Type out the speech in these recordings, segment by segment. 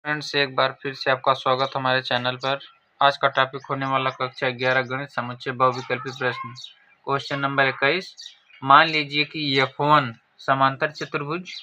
Friends, एक बार फिर से आपका स्वागत हमारे चैनल पर। आज का टॉपिक होने वाला कक्षा 11 गणित समुच्चय बहुविकल्पी प्रश्न। Question number 21। मान लीजिए कि F1 समांतर चतुर्भुज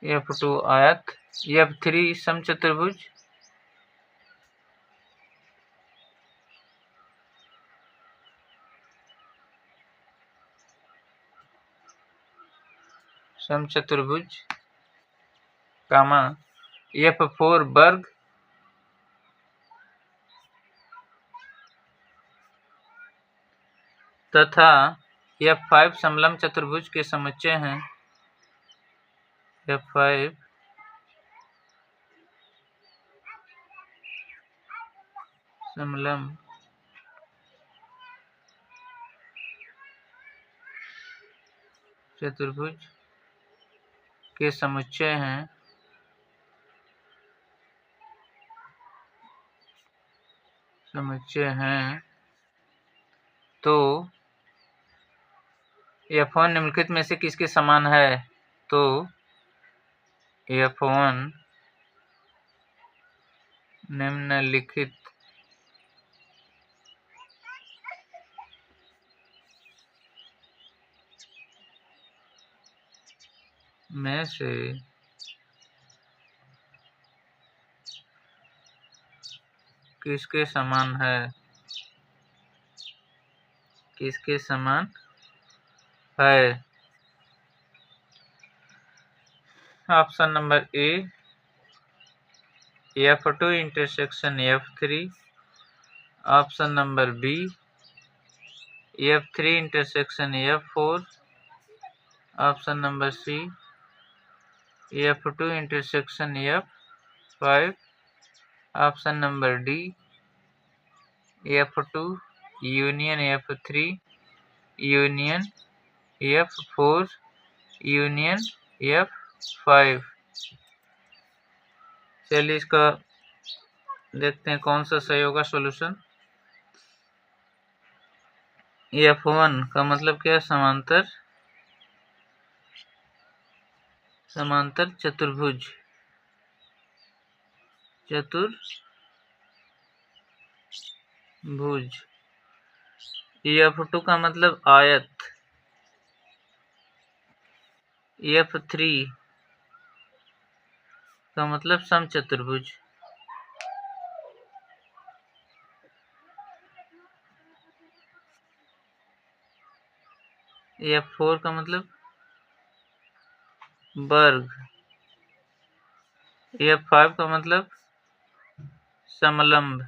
F2 आयत F3 समचतुर्भुज कामा F4 वर्ग तथा F5 समलंब चतुर्भुज के समुच्चय हैं। F5 समलंब चतुर्भुज के समुच्चय हैं तो F1 निम्नलिखित में से किसके समान है? तो F1 निम्नलिखित में से किसके समान है? Option number A F2 intersection F3, option number B F3 intersection F4, option number C F2 intersection F5, option number D F2 union F3 union F4 union F5। चलिए इसका देखते हैं कौन सा सही होगा सॉल्यूशन। F1 का मतलब क्या है? समांतर चतुर्भुज F2 का मतलब आयत, F3 का मतलब समचतुर्भुज, F4 का मतलब वर्ग, F5 का मतलब समलंब।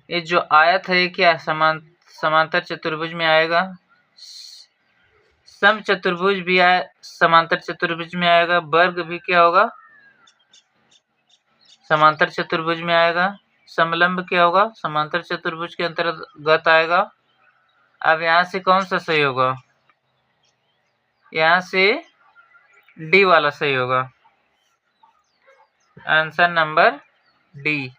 ये जो आयत है क्या समांतर चतुर्भुज में आएगा? समचतुर्भुज भी समांतर चतुर्भुज में आएगा। वर्ग भी क्या होगा? समांतर चतुर्भुज में आएगा। समलंब क्या होगा? समांतर चतुर्भुज के अंतर्गत आएगा। अब यहाँ से कौन सा सही होगा? यहाँ से डी वाला सही होगा। Answer number D.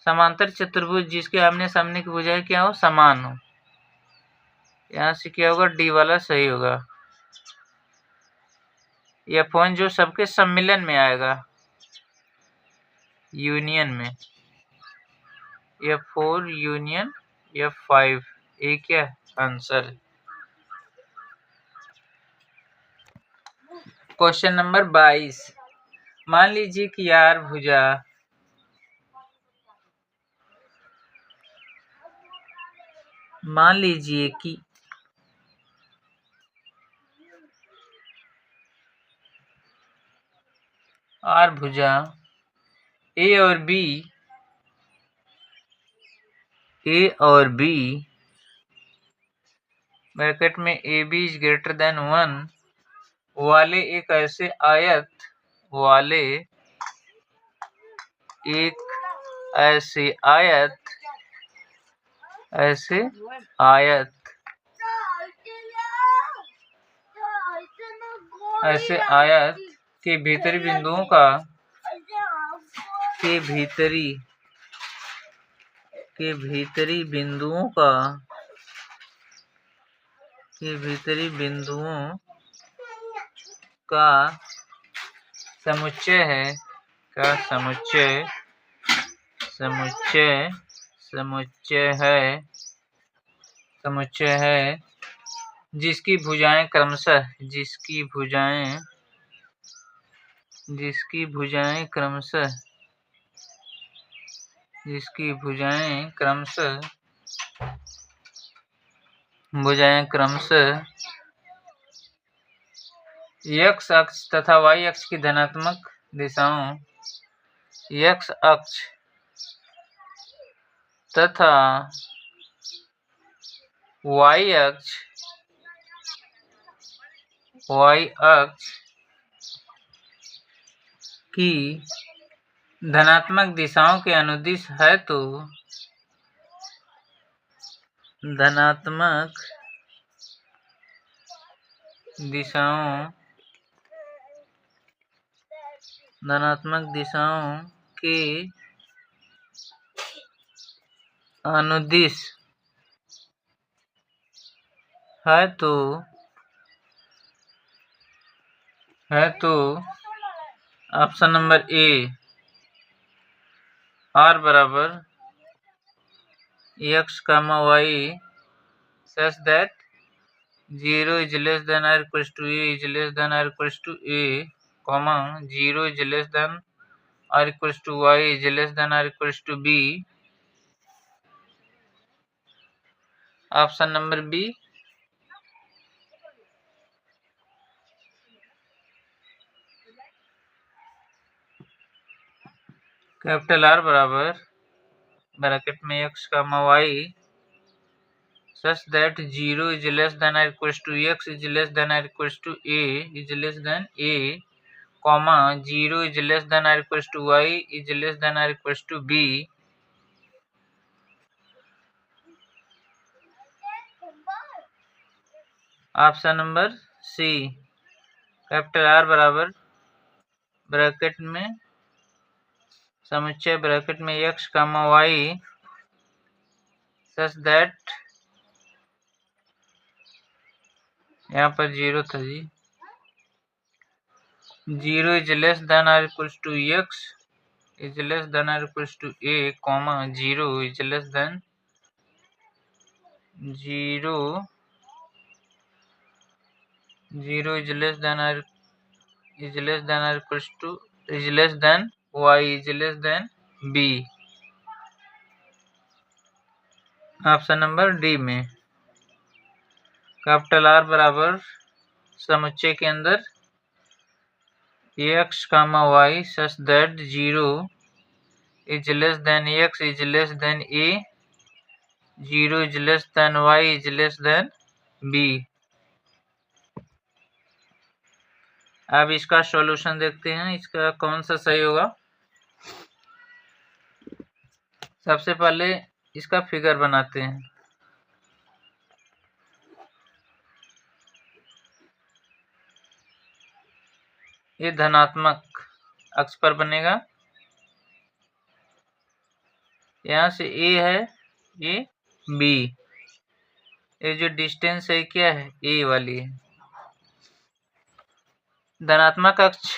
समांतर चतुर्भुज जिसके आमने सामने की भुजाएं क्या हो? समान हो। यहाँ से क्या होगा? डी वाला सही होगा। F1 जो सबके सम्मिलन में आएगा, यूनियन में, F4 यूनियन F5, ये क्या आंसर है? Question number 22। मान लीजिए कि R भुजा A और B ब्रैकेट में AB is greater than 1 वाले एक ऐसे आयत ऐसे आयत के भीतरी बिंदुओं का के भीतरी बिंदुओं का समुच्चय है जिसकी भुजाएं क्रमशः x अक्ष तथा y अक्ष की धनात्मक दिशाओं x अक्ष तथा y अक्ष की धनात्मक दिशाओं के अनुदिश है तो धनात्मक दिशाओं के अनुदिश है तो ऑप्शन नंबर ए r बराबर x, y such that 0 is less than or equals to a is less than or equals to a, 0 is less than or equals to y is less than or equals to b. Option number B capital R बराबर bracket में x, y such that 0 is less than or equals to x is less than or equals to a is less than a, 0 is less than or equals to y is less than or equals to b. Option number C capital R बराबर bracket में समुच्चय bracket में x, y such that यहाँ पर 0 था जी, 0 is less than or equals to x is less than or equals to a, 0 is less than y is less than b. Option number D में capital R बराबर समुच्चय के अंदर x, y such that 0 is less than x is less than a, 0 is less than y is less than b. अब इसका solution देखते हैं, इसका कौन सा सही होगा। सबसे पहले इसका फिगर बनाते हैं। ये धनात्मक अक्ष पर बनेगा, यहाँ से a है, ये b, ये जो डिस्टेंस है क्या है, a वाली है। धनात्मक अक्ष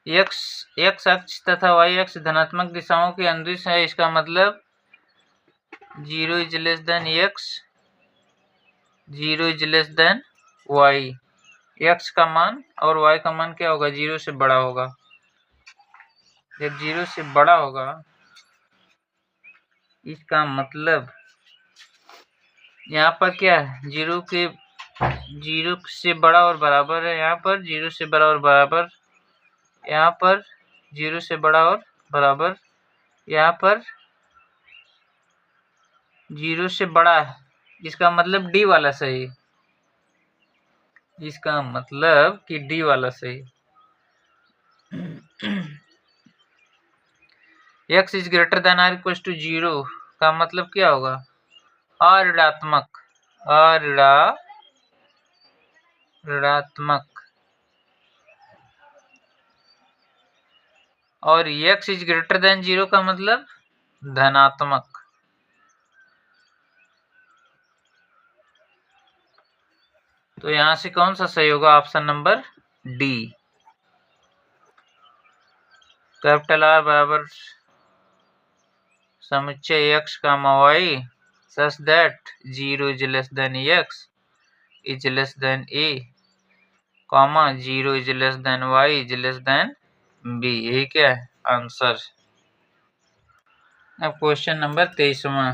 x अक्ष तथा y अक्ष धनात्मक दिशाओं के अनुदिश है, इसका मतलब 0 is less than x, 0 is less than y, x का मान और y का मान क्या होगा, 0 से बड़ा होगा। जब 0 से बड़ा होगा इसका मतलब यहाँ पर क्या है, 0 से बड़ा और बराबर है, यहाँ पर 0 से बड़ा और बराबर, यहाँ पर 0 से बड़ा और बराबर, यहाँ पर 0 से बड़ा है, इसका मतलब डी वाला सही, इसका मतलब कि डी वाला सही। x is greater than or equals to 0 का मतलब क्या होगा, अऋणात्मक ऋणात्मक और x इज ग्रेटर देन 0 का मतलब धनात्मक। तो यहां से कौन सा सही होगा? Option number D. Capital R बराबर समुच्चय x comma y such that 0 is less than x is less than a comma 0 is less than y is less than b। यही क्या है आंसर। अब क्वेश्चन नंबर 23वां।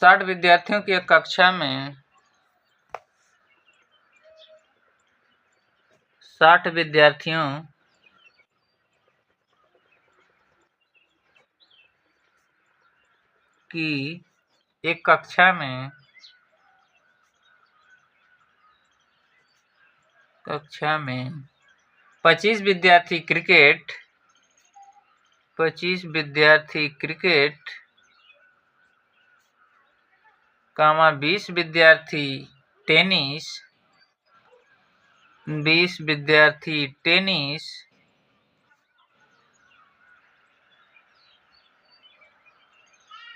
साठ विद्यार्थियों की एक कक्षा में 60 विद्यार्थियों की एक कक्षा में 25 विद्यार्थी क्रिकेट 20 विद्यार्थी टेनिस 20 विद्यार्थी टेनिस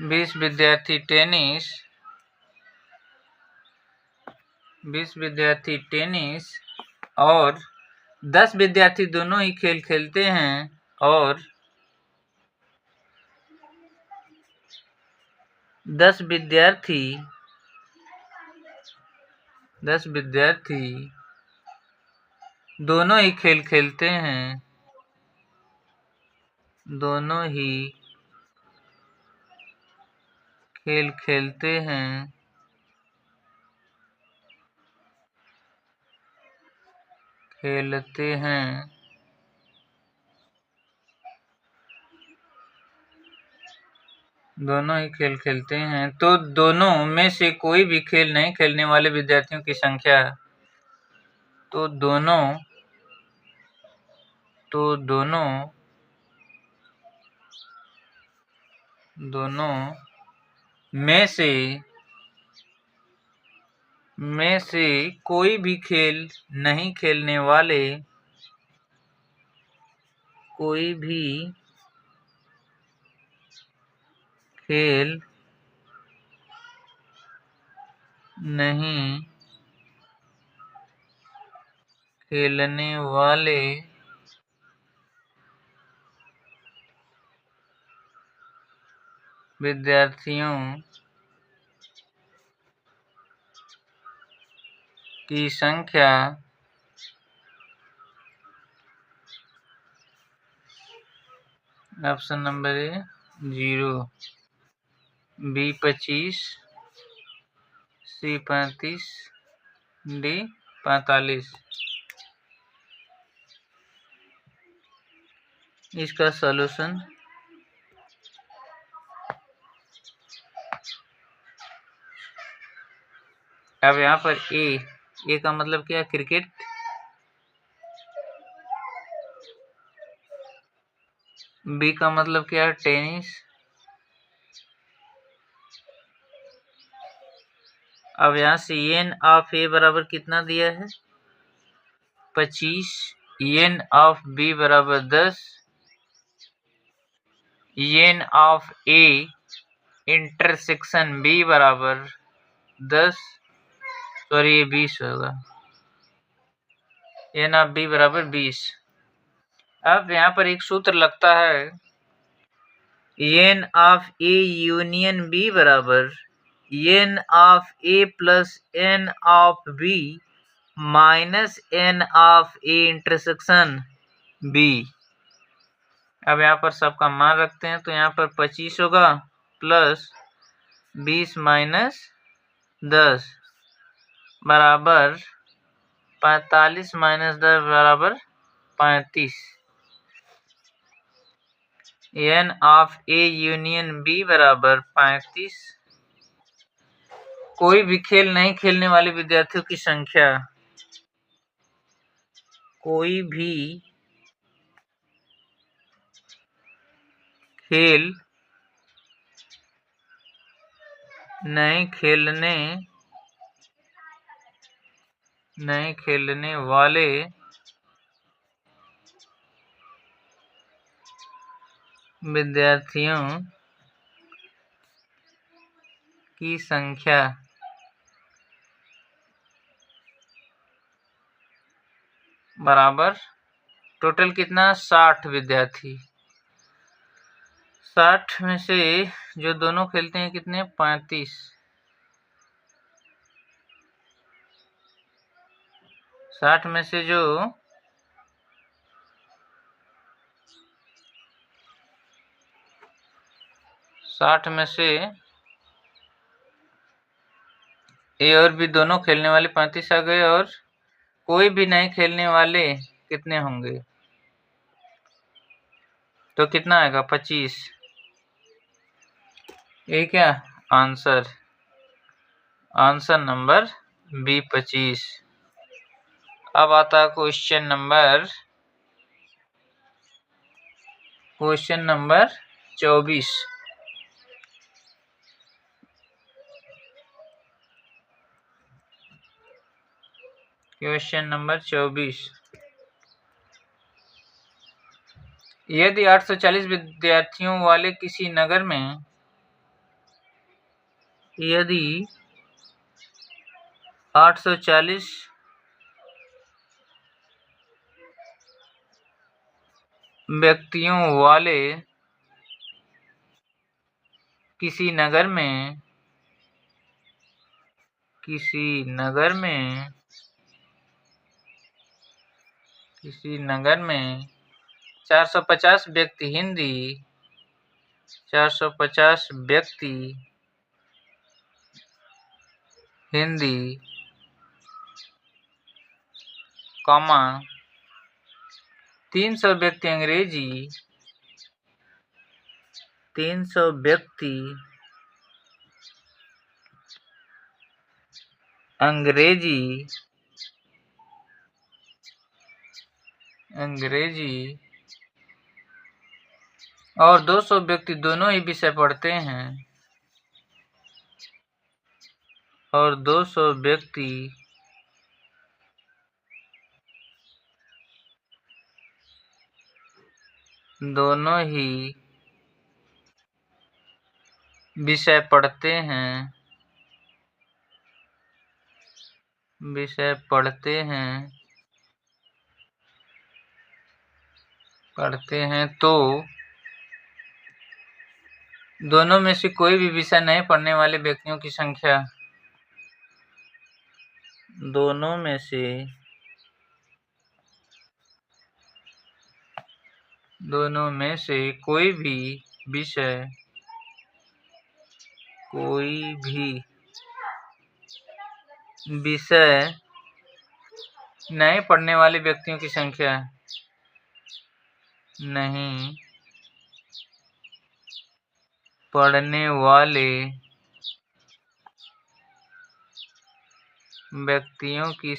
20 विद्यार्थी टेनिस और 10 विद्यार्थी दोनों ही खेल खेलते हैं और 10 विद्यार्थी दोनों ही खेल खेलते हैं तो दोनों में से कोई भी खेल नहीं खेलने वाले विद्यार्थियों की संख्या दोनों में से कोई भी खेल नहीं खेलने वाले विद्यार्थियों की संख्या option number A 0, B 25, C 35, D 45। इसका सॉल्यूशन अब यहाँ पर ए का मतलब क्या है? क्रिकेट। बी का मतलब क्या है? टेनिस। अब यहाँ से एन ऑफ ए बराबर कितना दिया है? 25। एन ऑफ बी बराबर 10। N of A intersection B बराबर 10। सॉरी ये 20 होगा। एन ऑफ बी बराबर 20। अब यहाँ पर एक सूत्र लगता है N of A union B बराबर N of A plus N of B minus N of A intersection B. अब यहाँ पर सबका मान रखते हैं तो यहाँ पर 25 होगा प्लस 20 माइनस 10 बराबर 45 माइनस 10 बराबर 35। N of A union B बराबर 35। कोई भी खेल नहीं खेलने वाले विद्यार्थियों की संख्या, कोई भी खेल नहीं खेलने वाले विद्यार्थियों की संख्या बराबर टोटल कितना, 60 विद्यार्थी। 60 में से जो दोनों खेलते हैं कितने, 35। 60 में से जो 60 में से ए और बी दोनों खेलने वाले 35 आ गए, और कोई भी नहीं खेलने वाले कितने होंगे, तो कितना आएगा, 25। ये क्या आंसर नंबर बी 25। अब आता है क्वेश्चन नंबर 24। Question number 24। यदि 840 विद्यार्थियों वाले किसी नगर में, यदि 840 व्यक्तियों वाले किसी नगर में 450 व्यक्ति हिंदी, 450 व्यक्ति हिंदी, 300 व्यक्ति अंग्रेजी, 300 व्यक्ति अंग्रेजी और 200 व्यक्ति दोनों ही विषय पढ़ते हैं, और 200 व्यक्ति दोनों ही विषय पढ़ते हैं, तो दोनों में से कोई भी विषय नहीं पढ़ने वाले व्यक्तियों की संख्या, दोनों में से कोई भी विषय नहीं पढ़ने वाले व्यक्तियों की संख्या, नहीं पढ़ने वाले व्यक्तियों की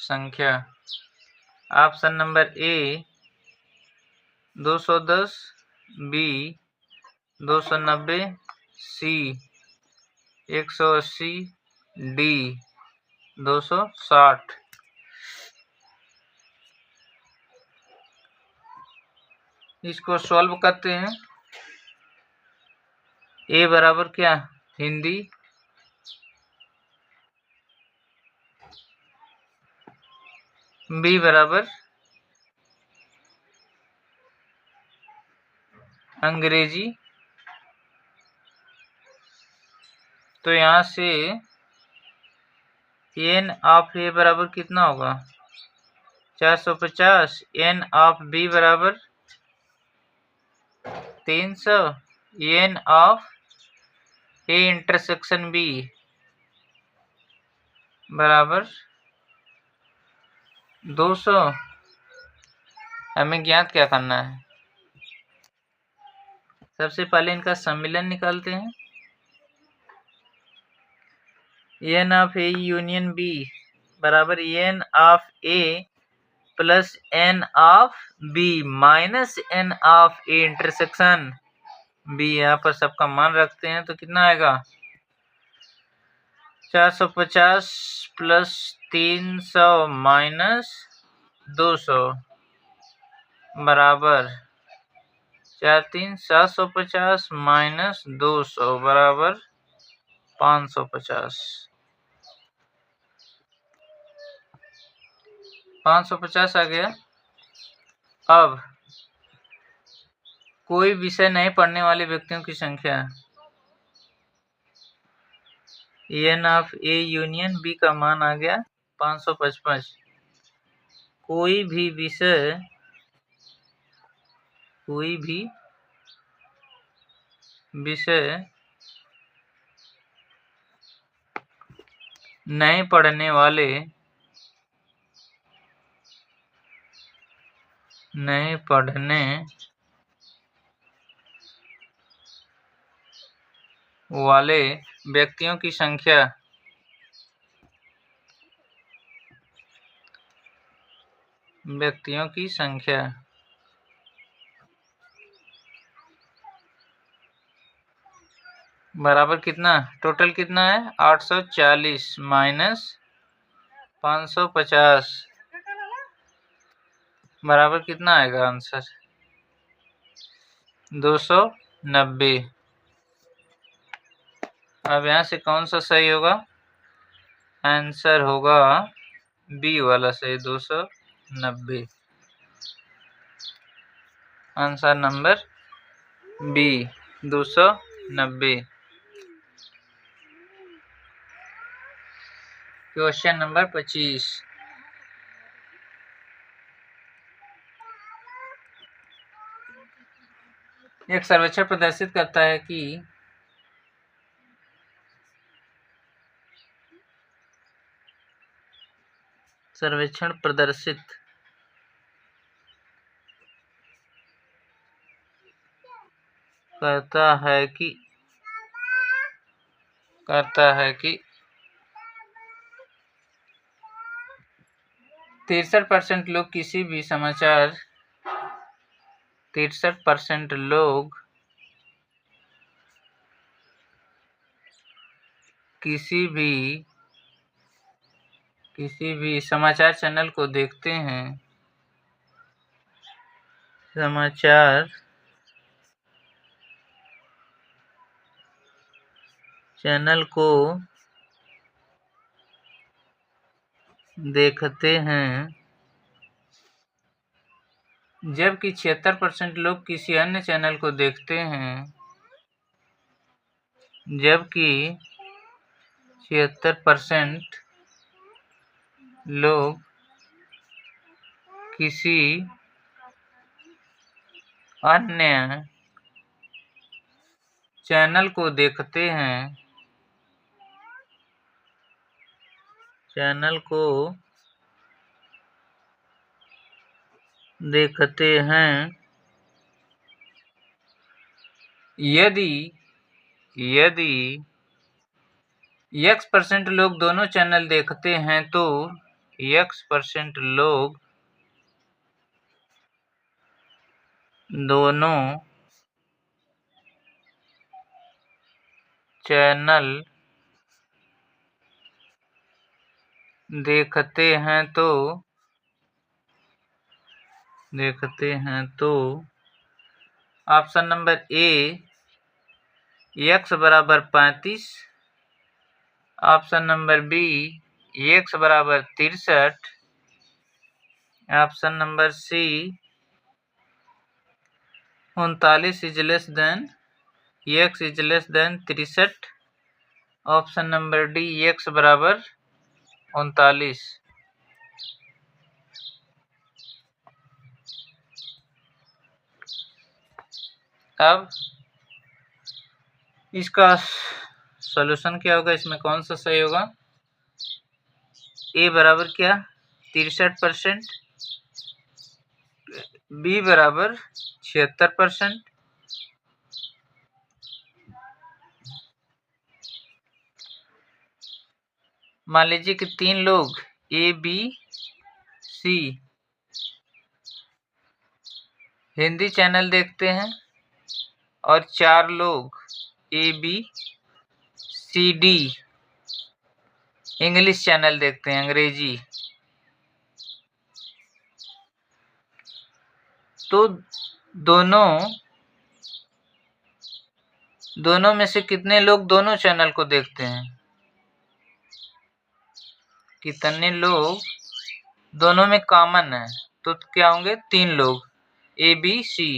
संख्या option number A 210, B 290, C 180, D 260। इसको सॉल्व करते हैं। ए बराबर क्या, हिंदी, बी बराबर अंग्रेजी, तो यहाँ से एन ऑफ ए बराबर कितना होगा, 450, एन ऑफ बी बराबर 300, N of A intersection B बराबर 200। हमें ज्ञात क्या करना है? सबसे पहले इनका सम्मिलन निकालते हैं। N of A union B बराबर N of A plus N of B minus N of A intersection B. यहाँ पर सबका मान रखते हैं तो कितना आएगा? 450 प्लस 300 माइनस 200 बराबर 750 माइनस 200 बराबर 550। 550 आ गया। अब कोई विषय नहीं पढ़ने वाले व्यक्तियों की संख्या N of A union B का मान आ गया 555। कोई भी विषय नहीं पढ़ने वाले व्यक्तियों की संख्या बराबर कितना? टोटल कितना है? 840 माइनस 550 बराबर कितना आएगा आंसर? 290। अब यहाँ से कौन सा सही होगा? आंसर होगा बी वाला सही, 290। Answer number B 290। Question number 25। एक सर्वेक्षण प्रदर्शित करता है कि करता है कि 63% लोग किसी भी समाचार 63% लोग किसी भी समाचार चैनल को देखते हैं। समाचार चैनल को देखते हैं, जबकि 76% लोग किसी अन्य चैनल को देखते हैं। जबकि 76% लोग किसी अन्य चैनल को देखते हैं। यदि X% लोग दोनों चैनल देखते हैं तो X% लोग दोनों चैनल देखते हैं तो ऑप्शन नंबर ए X बराबर 35, ऑप्शन नंबर बी X बराबर 63, option number C 39 is less than X is less than 63, option number D X बराबर 39। अब इसका सॉल्यूशन क्या होगा? इसमें कौन सा सही होगा? ए बराबर क्या 63%, बी बराबर 76%, मान लीजिए कि 3 लोग A B C Hindi channel देखते हैं और 4 लोग A B C D English channel देखते हैं, अंग्रेजी। तो दोनों में से कितने लोग दोनों चैनल को देखते हैं? कितने लोग दोनों में कॉमन है? तो क्या होंगे 3 लोग ए बी सी।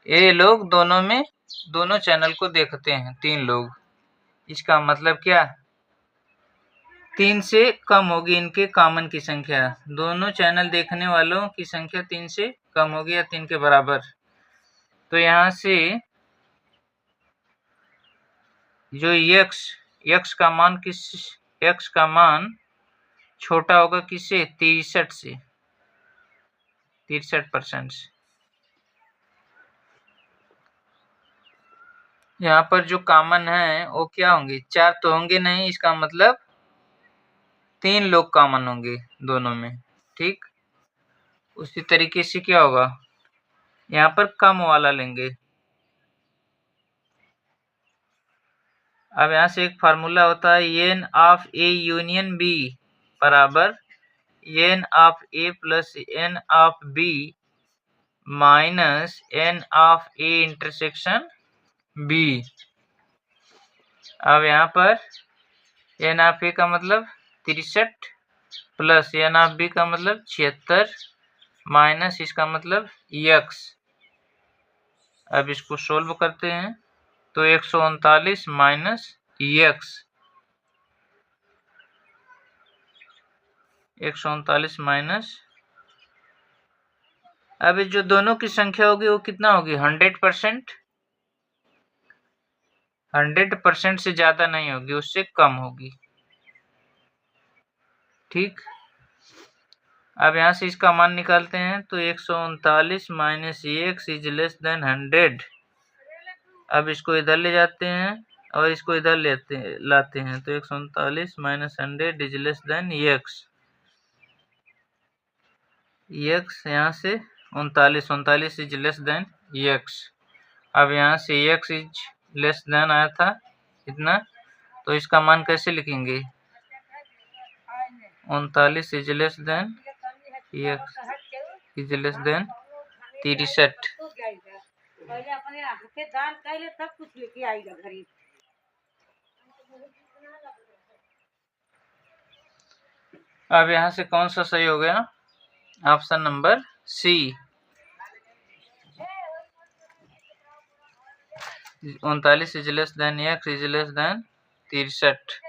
ये लोग दोनों चैनल को देखते हैं 3 लोग। इसका मतलब क्या 3 से कम होगी इनके कॉमन की संख्या। दोनों चैनल देखने वालों की संख्या 3 से कम होगी या 3 के बराबर। तो यहाँ से जो x का मान छोटा होगा किससे 63 से 63% से। यहाँ पर जो कॉमन है वो क्या होंगे 4 तो होंगे नहीं, इसका मतलब 3 लोग कॉमन होंगे दोनों में। ठीक, उसी तरीके से क्या होगा यहाँ पर कम वाला लेंगे। अब यहाँ से एक फार्मूला होता है N of A union B बराबर N of A plus N of B minus N of A intersection B. अब यहाँ पर एन ऑफ ए का मतलब 63 प्लस एन ऑफ बी का मतलब 76 माइनस इसका मतलब x। अब इसको सोल्व करते हैं तो 139 माइनस x 139 माइनस, अब जो दोनों की संख्या होगी वो कितना होगी 100%। 100% से ज्यादा नहीं होगी, उससे कम होगी। ठीक, अब यहाँ से इसका मान निकालते हैं तो 139 minus x is less then 100। अब इसको इधर ले जाते हैं और इसको इधर लाते हैं तो 139 minus 100 is less than x। यहाँ से 39 इज लेस देन x। अब यहाँ से x इज लेस देन आया था इतना, तो इसका मान कैसे लिखेंगे 39 is less than x is less than 63। अब यहाँ से कौन सा सही हो गया option number C 39 is less than x is less than 63।